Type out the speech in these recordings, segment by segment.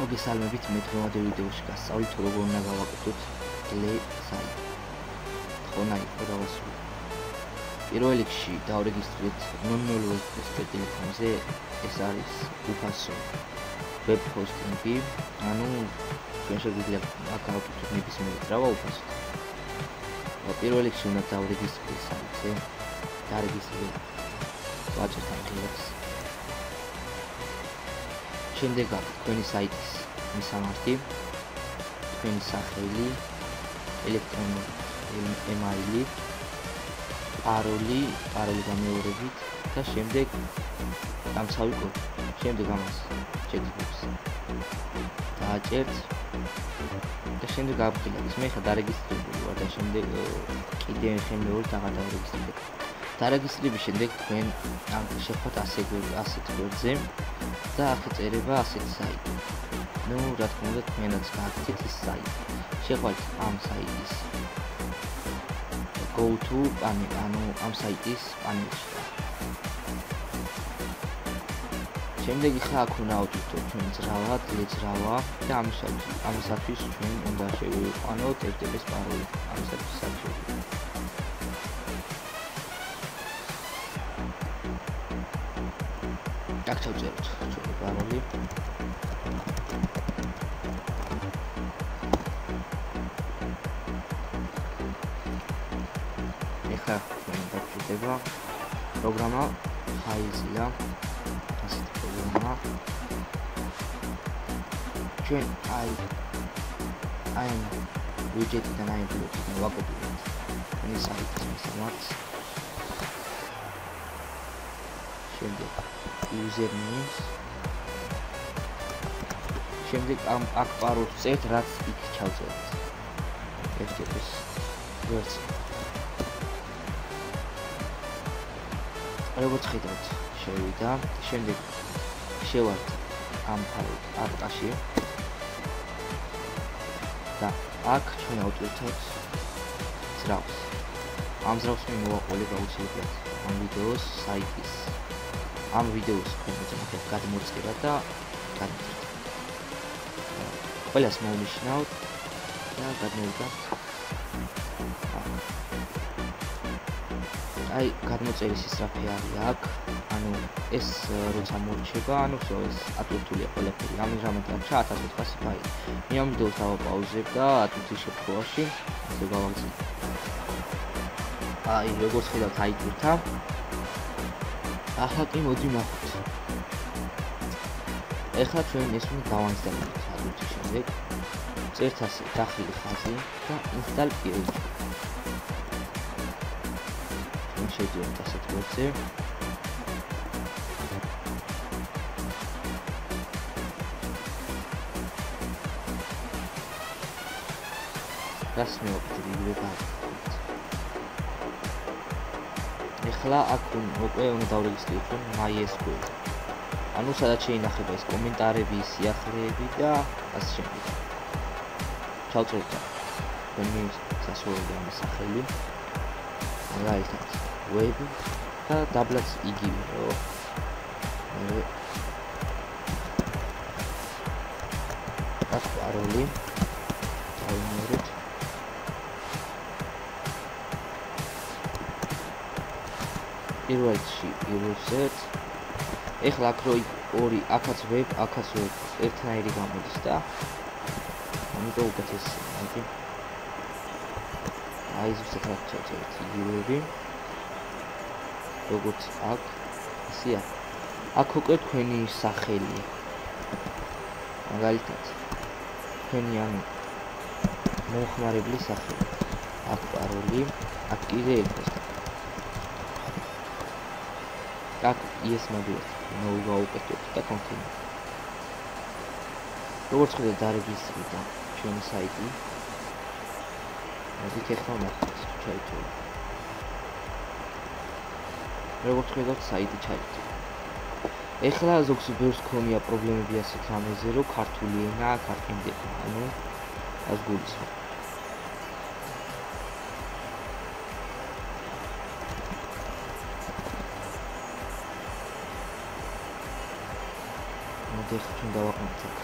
მოგესალმებით მე დღევანდელ ვიდეოში გასწავლით თუ როგორ უნდა გავაკეთოთ Play Site. ხონა იყო დავასრულე. პირველ რიგში დავრეგისტრირეთ 00 ტელეფონზე, ეს არის უფასო web hosting-ი, ანუ ჩვენ შეგვიძლია აკაუნტით ნებისმიერ ძრავა უფასოდ. პირველ რიგში უნდა დავრეგისტრიროთ საიტზე, დარეგისტრირეთ ვაჭრთან კლიკს. შემდეგ აქვს თქვენი საიტის მისამართი, თქვენი სახელი, ელექტრონული email-ი, paroli გამეორებით და შემდეგ დამცავი კოდი. შემდეგ ამას checkbox დააჭერთ და შემდეგ გავხილავთ. მე ხა დარეგისტრირებული ვარ და შემდეგ კიდე მეორე დაღადარეგისტრირებ. დარეგისტრირების შემდეგ თქვენ შეხვდათ ასეთ გვერდზე და აქ წერება ასეთი საიტი. ნუ რა თქმა უნდა თქვენაც გააკეთეთ ეს საიტი. შეხვდით ამ საიტის go to panel, ანუ ამ საიტის პანელში. შემდეგ ხა აქ უნდა ავტვირთოთ ჩვენ ძრავა, ძრავა და ამისათვის ჩვენ უნდა შევიყვანოთ FTP-ის paroli. ამისათვის საჭიროა. აქ ჩავწეროთ ჩვენი paroli. ეხლა დაგვიდება პროგრამა Haizia. ასეთი პროგრამა. ჩვენ აი widget-დან აიმპლემენტ ვაკოპირებთ. ეს საიტის მისამართს. შემდეგ username. შემდეგ აქ paroli წერთ, რაც იქ ჩავწერთ. FTP-ის ვერსია. როგორც ხედავთ, შევიდა. შემდეგ შევართ ამ პარტაში. და აქ ჩვენ ავტვირთოთ ძრავს. ამ ძრავს მე მოვაყოლებ აუცილებლად ამ ვიდეოს საიტის. ამ ვიდეოს ქვემოთ გადმოწერა და გადმოწერთ. ყველას მოვნიშნავთ და გადმოვიგებთ. აი გადმოწერის ისრაფი არის აქ, ანუ ეს როცა მორჩება, ანუ всё ეს ატვირთულია ყველაფერი. ამჟამად აქ 1400 ფაილი. მე ამ ვიდეოს დავაპაუზებ და ატვირთის შემთხვევაში ასე გავაგზავნე. აი როგორც ხედავთ აიტვირთა. ახლა კი მოდი ნახოთ. ეხლა ჩვენ ეს უნდა დავანსტალოთ ატვირთის შემდეგ. წერთ ასე დახილი ხაზი და install PHP. შევიდეთ ასეთ გვერდზე. რას მოვაკეთებ? ეხლა აქ უკვე უნდა დავრეგისტრიროთ MySQL. ანუ სადაც შეინახება ეს კომენტარები, სიახლეები და ასე შემდეგ. ჩავწერთ თქვენი სასურველი ამის სახელი. რაიტად web და დაბლაც იგივე. აქ paroli დავიმეორეთ. პირველში users. ეხლა აქ რო ორი აქაც web, აქაც web ერთნაირი გამოდის და ამიტომ უკეთესია. აი ზუსტად აქ ჩავწერეთ იგივეები. როგორც აქ, ისეა. აქ უკვე თქვენი სახელი. მაგალითად, თქვენი ანუ მომხმარებლის სახელი. აქ paroli, აქ კიდე ეფოს. აქ yes მაგალითად, მოვაუკეთოთ და continue. როგორც ხედავთ დარეგისტრირდა ჩვენი საიტი. მოდით ეხლა ნახოთ ჩაიწერა. როგორც ხედავთ საიტი ჩაიწერა. ეხლა ზოგს ბევრს ქონია პრობლემები ასეთ რამეზე, რომ ქართული ენა არ ყინდება, ანუ ას გულისხმობ. მოდით ჩვენ დავაყენოთ.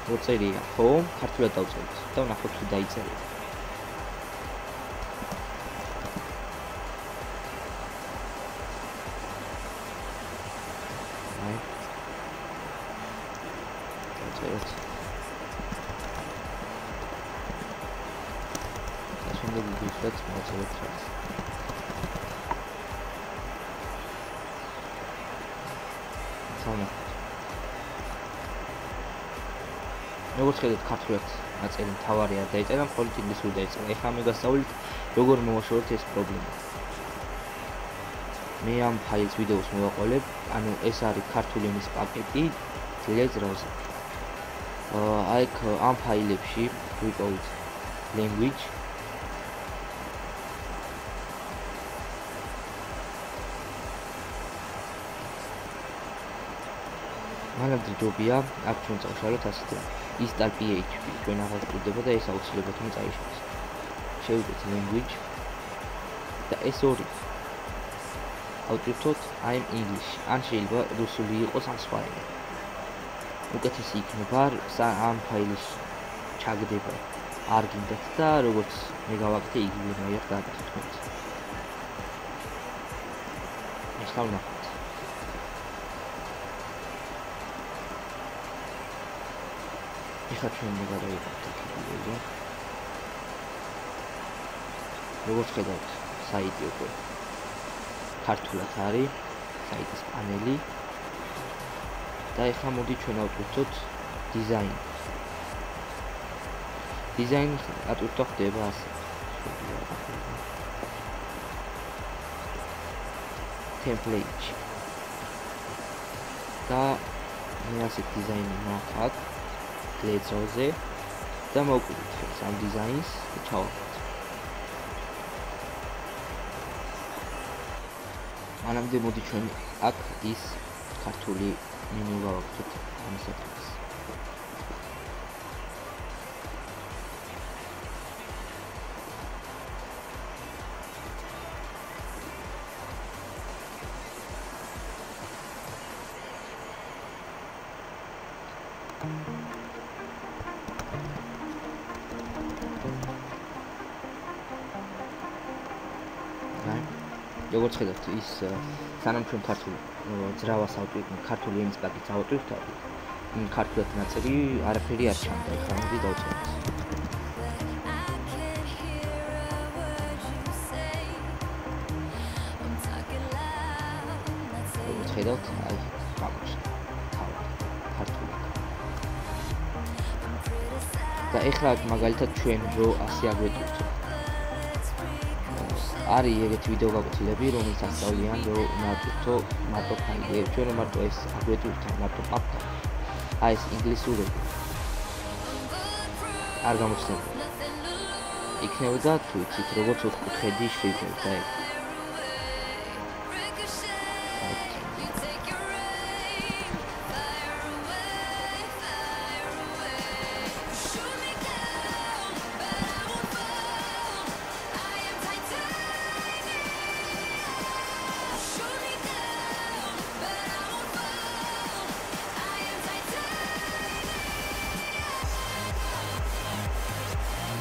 მოწერია, ხო? ქართულად დავწეროთ და ვნახოთ თუ დაიწერა. აი. დავწეროთ. და შემდეგ ვიშვათ მოწეროთ რაც. როგორც ხედავთ, ქართულად ნაწილი მთავარი არ დაიწერა, მხოლოდ ინგლისური დაიწერა. ეხლა მე გასწავლით, როგორ მოვაშოროთ ეს პრობლემა. მე ამ ფაილს ვიდეოს მოვაყოლებ, ანუ ეს არის ქართული ენის პაკეტი Telegram-ზე. აი ამ ფაილებში ვიპოვეთ language მანამდე ჯობია აქ ჩვენ წავშალოთ ასეთი install php ჩვენ აღარ გვჭირდება და ეს აუცილებლად უნდა წაიშალოს. შევიდეთ language და ეს ორი ავტვირთოთ I'm English. ან შეიძლება რუსული იყოს ან სხვა ენა. უკეთესი იქნება ამ ფაილის ჩაგდება არ გინდათ და როგორც მე გავაკეთე იგივენაირად გადაგხდეთ. ეხლა ვნახოთ. ეხლა ჩვენ მოგადავიღებთ ვიდეოზე. როგორც ხედავთ, საიტი უკვე ქართულად არის, საიტის პანელი. და ეხლა მოდი ჩვენ ავტვირთოთ დიზაინი. დიზაინი ატვირთო ხდება ასე. template. და მე ასე დიზაინი მაქვს Telegram-ზე და მოვკვირთ ამ დიზაინს და ჩავაკეთე. მანამდე მოდი ჩვენ აქ ის ქართული მენიუ გავაკეთოთ ამისათვის. როგორც ხედავთ, ის სანამ ჩვენ ძრავას ავტვირთებთ, ქართული ენის პაკეტს ავტვირთებთ, ქართულად ნაწილი არაფერი არ ჩანდა. ეხლა მოდი დავწეროთ. როგორც ხედავთ, აი გამოჩნდა ქართულად. და ეხლა მაგალითად ჩვენ რო ასე აგვეტვირთოთ. არის ეგეთი ვიდეო გაკვეთილები, რომელიც ასწავლიან, რომ ნატვირთო მარტო ფაილები, ჩვენ რომ მარტო ეს აგვეტვირთო მარტო პაპკა. აი ეს ინგლისურები არ გამოჩნდება. იქნებოდა თუ იცით, როგორც ოთხკუთხედი შვიდები და ეგ.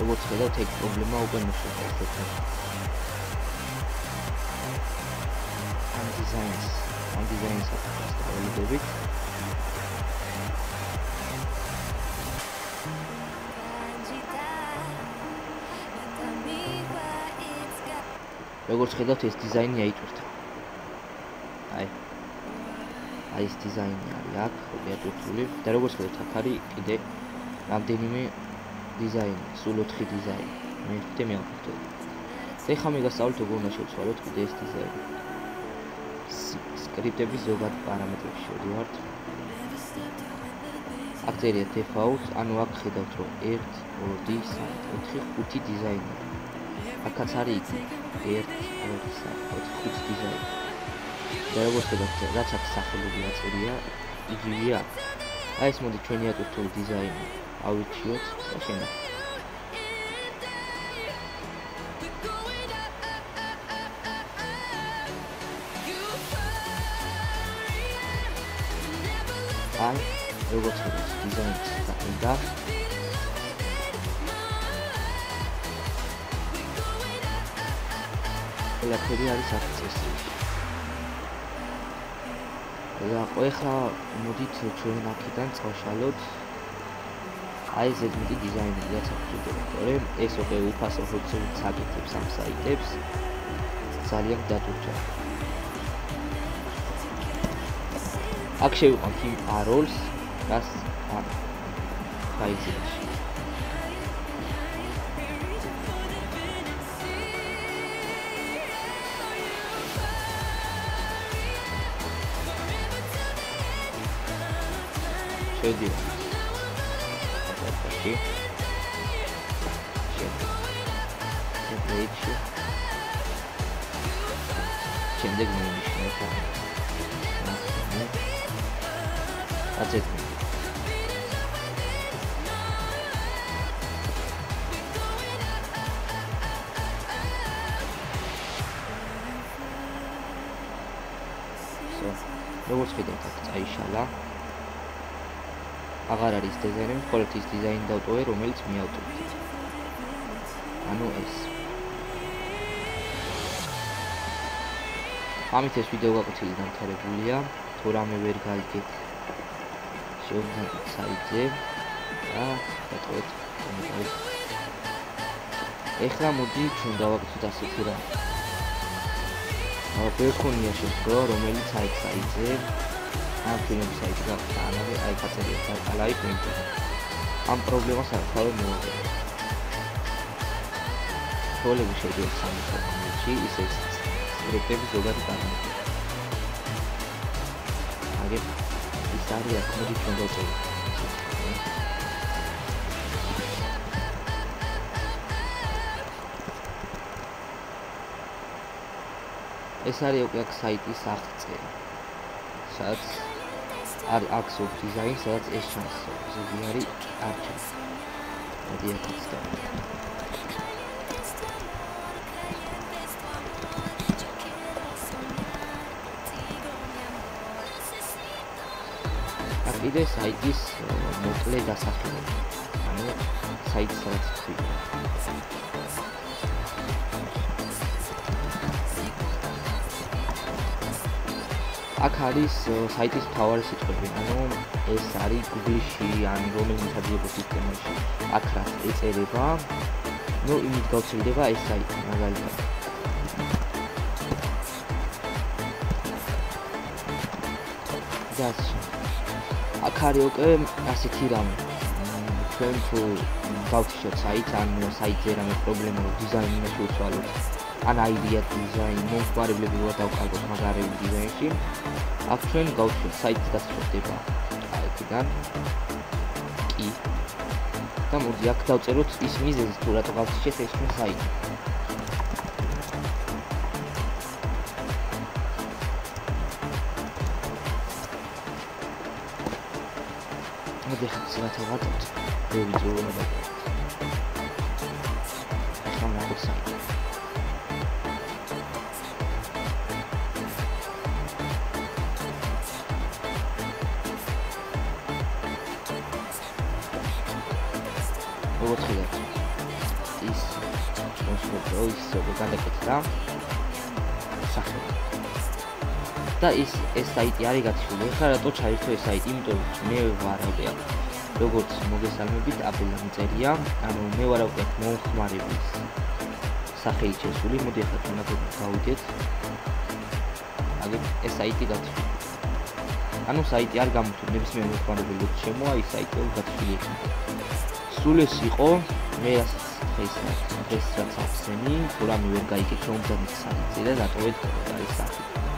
როგორც ხედავთ, ეგ პრობლემა უკვე მოხდა ესეთი. ამ დიზაინს ავიდებით. როგორც ხედავთ, ეს დიზაინი აიტვირთა. აი ეს დიზაინი არის აქ, აიტვირთული და როგორც ხედავთ, აქ არის კიდე რამდენიმე დიზაინი, სულ 4 დიზაინი. მე ვხდე მოვხდე. ეხლა მე გასწავლეთ როგორ უნდა შევცვალოთ კიდე ეს დიზაინი. სკრიპტების ზოგად პარამეტრებში შევდივართ. აქ წერია default, ანუ აქ ხედავთ რომ 1, 2, 3, 4, 5 დიზაინი. აქაც არის 1, 2, 3, 4, 5 დიზაინი. და როგორც ხედავთ, რაც აქ სახელები აწერია, იგივეა. აი ეს მოდი ჩვენი ატვირთული დიზაინი ავირჩიოთ და შენახოთ. როგორც ხედავთ, დიზაინიც დაყენდა. ყველაფერი არის აქ წესრიგი. და ეხლა მოდით ჩვენ აქედან წავშალოთ აი ზედმეტი დიზაინი რაც აქვს თორემ ეს უკვე უფასო ფუნქციით საკეთებს ამ საიტებს ძალიან დატვირთვა. აქ შევიყვანთ იმ parolls, რაც ფაილებში. შევიდივართ. აფაში. შემდეგში. შემდეგ მოვიშნოთ. That's it. როგორც ხედავთ, აქ წაიშალა. აღარ არის დიზაინი, მხოლოდ ის დიზაინი დავტოვე, რომელიც მიავტოვეთ. ანუ ეს. ამით ეს ვიდეო გაკვეთილი დამთავრებულია. თუ რამე ვერ გაიგეთ, შევდივართ საიტზე და დატოვეთ კომენტარი. ეხლა მოდი ჩვენ დავაკეთოთ ასეთი რამ. ბერხონია შეხვდა, რომელიც აი საიტზე ამ ფილმის საიტზე გაყანა, აი კაცები დაკალაი პრინტი. ამ პრობლემას ახალ მოვიდა. ხოლმე შედიოდეს სამი საქმეში, ისე სკრიპტები ზოგადად არის. აგერ ის არის აქ მოდი ჩვენ დავწეროთ. ეს არის უკვე აქ საიტის აღწერა. სადაც აქვს დიზაინი, სადაც ეს ჩანს. ზოგი არის არ ჩანს. მოდი აქაც დავწეროთ. კიდე საიტის მოკლე დასახელება. ანუ საიტის სადაც ხდება. აქ არის საიტის მთავარი სიტყვები, ანუ ეს არის Google-ში ან რომელიმე საჯარო სისტემაში. აქ რა ეწერება, ნუ იმით გავრცელდება ეს საიტი, მაგალითად. აქ არის უკვე ასეთი რამე. ჩვენ თუ გავთიშოთ საიტს, ან საიტზე რამე პრობლემა დიზაინში შეუცვალოთ, ან აიდეა დიზაინი, მომხმარებლები რო დავკარგოთ მაგარები დიზაინში, აქ ჩვენ გავთიშოთ საიტს დასწრება. აქედან კი. და მოდი აქ დავწეროთ ის მიზეზი თუ რატო გავთიშეთ ეს ჩვენ საიტი. ხაცრათა ვატოთ ვიძულობა ხამაყო საიტი როგორც ხედავთ ის გადაკეთდა სახელი და ეს საიტი არის გათვლილი. ეხლა რატო ჩაირთო ეს საიტი? იმიტომ რომ მე ვარ უკვე როგორც მოგესალმებით, აბელა მიწერია, ანუ მე ვარ უკვე მომხმარებლის სახელი შესული. მოდი ახლა ჩვენ გავიდეთ. აგერ ეს საიტი გათვლილი. ანუ საიტი არ გამოთვლი, ნებისმიერ მომხმარებელი შემოა ის საიტი გათვლილი. სულ ეს იყო, მე რასაც დღეს რაც ახსენი, თუ რამე ვერ გაიგეთ რომ და საიტზე და დატოვეთ კომენტარის სახით.